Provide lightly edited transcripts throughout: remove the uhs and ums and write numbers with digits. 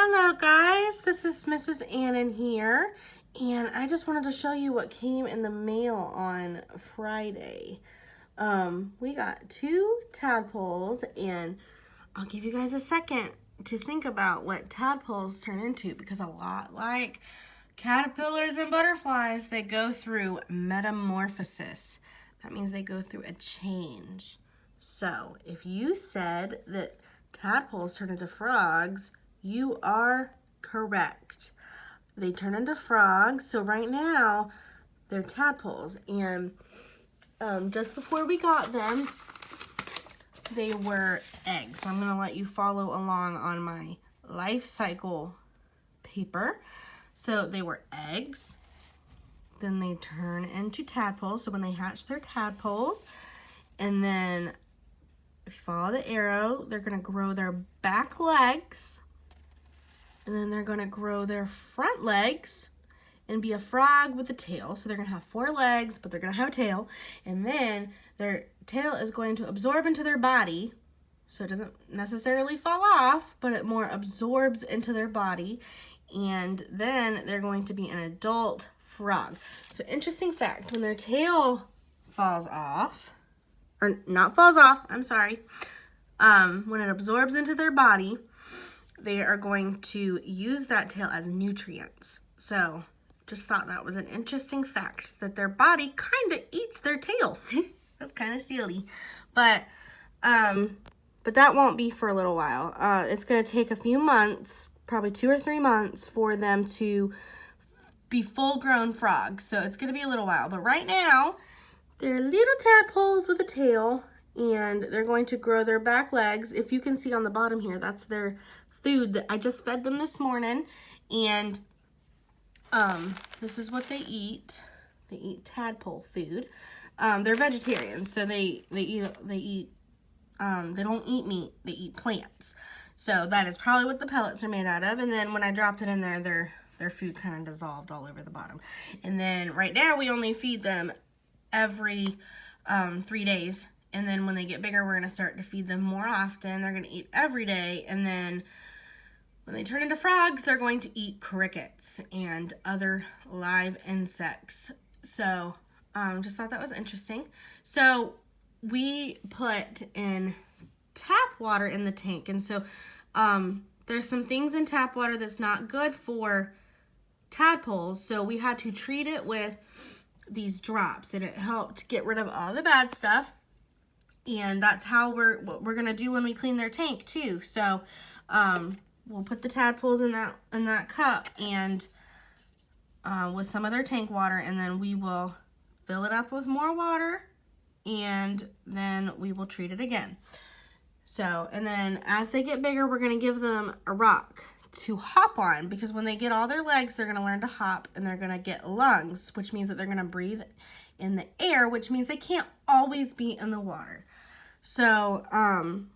Hello guys, this is Mrs. Annan here, and I just wanted to show you what came in the mail on Friday. We got 2 tadpoles, and I'll give you guys a second to think about what tadpoles turn into, because a lot like caterpillars and butterflies, they go through metamorphosis. That means they go through a change. So if you said that tadpoles turn into frogs, you are correct. They turn into frogs. So right now, they're tadpoles. And just before we got them, they were eggs. So I'm going to let you follow along on my life cycle paper. So they were eggs. Then they turn into tadpoles. So when they hatch, they're tadpoles. And then if you follow the arrow, they're going to grow their back legs. And then they're going to grow their front legs and be a frog with a tail. So they're going to have 4 legs, but they're going to have a tail. And then their tail is going to absorb into their body. So it doesn't necessarily fall off, but it more absorbs into their body. And then they're going to be an adult frog. So interesting fact, when their tail falls off, or not falls off, I'm sorry, when it absorbs into their body, they are going to use that tail as nutrients. So just thought that was an interesting fact, that their body kind of eats their tail. That's kind of silly. But that won't be for a little while. It's going to take a few months, probably 2 or 3 months, for them to be full-grown frogs. So it's going to be a little while. But right now, they're little tadpoles with a tail, and they're going to grow their back legs. If you can see on the bottom here, that's their food that I just fed them this morning. And this is what they eat. They eat tadpole food. They're vegetarians, so they don't eat meat, they eat plants. So that is probably what the pellets are made out of. And then when I dropped it in there, their food kind of dissolved all over the bottom. And then right now we only feed them every 3 days. And then when they get bigger, we're going to start to feed them more often. They're going to eat every day. And then when they turn into frogs, they're going to eat crickets and other live insects. So just thought that was interesting. So we put in tap water in the tank. And so there's some things in tap water that's not good for tadpoles. So we had to treat it with these drops, and it helped get rid of all the bad stuff. And that's how what we're going to do when we clean their tank too. So we'll put the tadpoles in that cup and with some of their tank water, and then we will fill it up with more water, and then we will treat it again. So, and then as they get bigger, we're going to give them a rock to hop on, because when they get all their legs, they're going to learn to hop, and they're going to get lungs, which means that they're going to breathe in the air, which means they can't always be in the water. So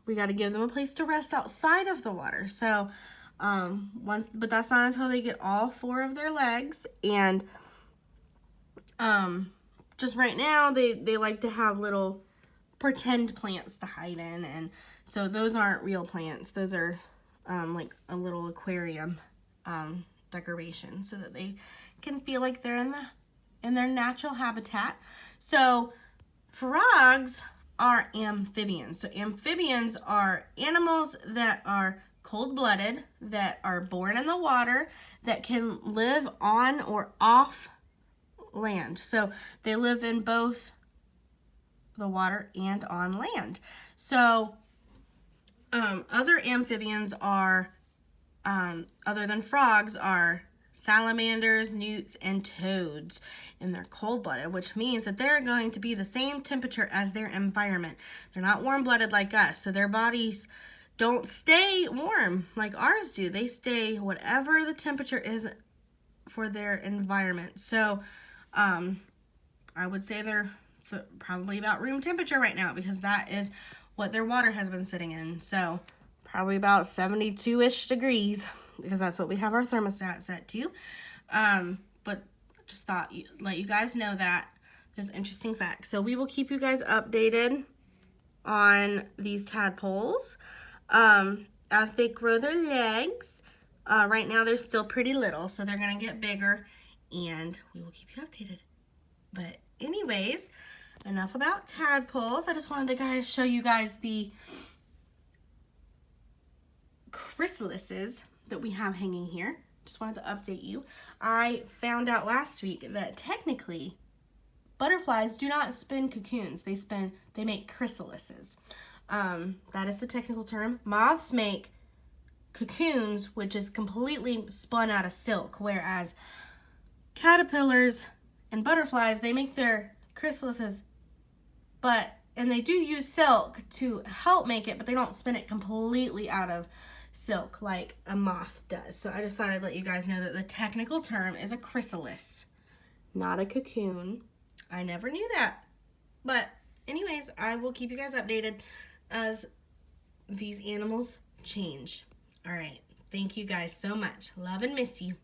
we got to give them a place to rest outside of the water. So but that's not until they get all 4 of their legs. And just right now they like to have little pretend plants to hide in, and so those aren't real plants. Those are like a little aquarium decoration, so that they can feel like they're in their natural habitat. So frogs are amphibians. So amphibians are animals that are cold-blooded, that are born in the water, that can live on or off land. So they live in both the water and on land. So other amphibians are, other than frogs, are salamanders, newts, and toads, and they're cold-blooded, which means that they're going to be the same temperature as their environment. They're not warm-blooded like us, so their bodies don't stay warm like ours do. They stay whatever the temperature is for their environment. So I would say they're probably about room temperature right now, because that is what their water has been sitting in. So probably about 72-ish degrees, because that's what we have our thermostat set to. But just thought let you guys know that there's interesting facts. So we will keep you guys updated on these tadpoles as they grow their legs. Right now they're still pretty little, so they're gonna get bigger, and we will keep you updated. But anyways, enough about tadpoles. I just wanted to show you guys the chrysalises that we have hanging here. Just wanted to update you. I found out last week that technically butterflies do not spin cocoons. They make chrysalises. That is the technical term. Moths make cocoons, which is completely spun out of silk, whereas caterpillars and butterflies, they make their chrysalises, and they do use silk to help make it, but they don't spin it completely out of silk like a moth does. So I just thought I'd let you guys know that the technical term is a chrysalis, not a cocoon. I never knew that. But anyways, I will keep you guys updated as these animals change. All right. Thank you guys so much. Love and miss you.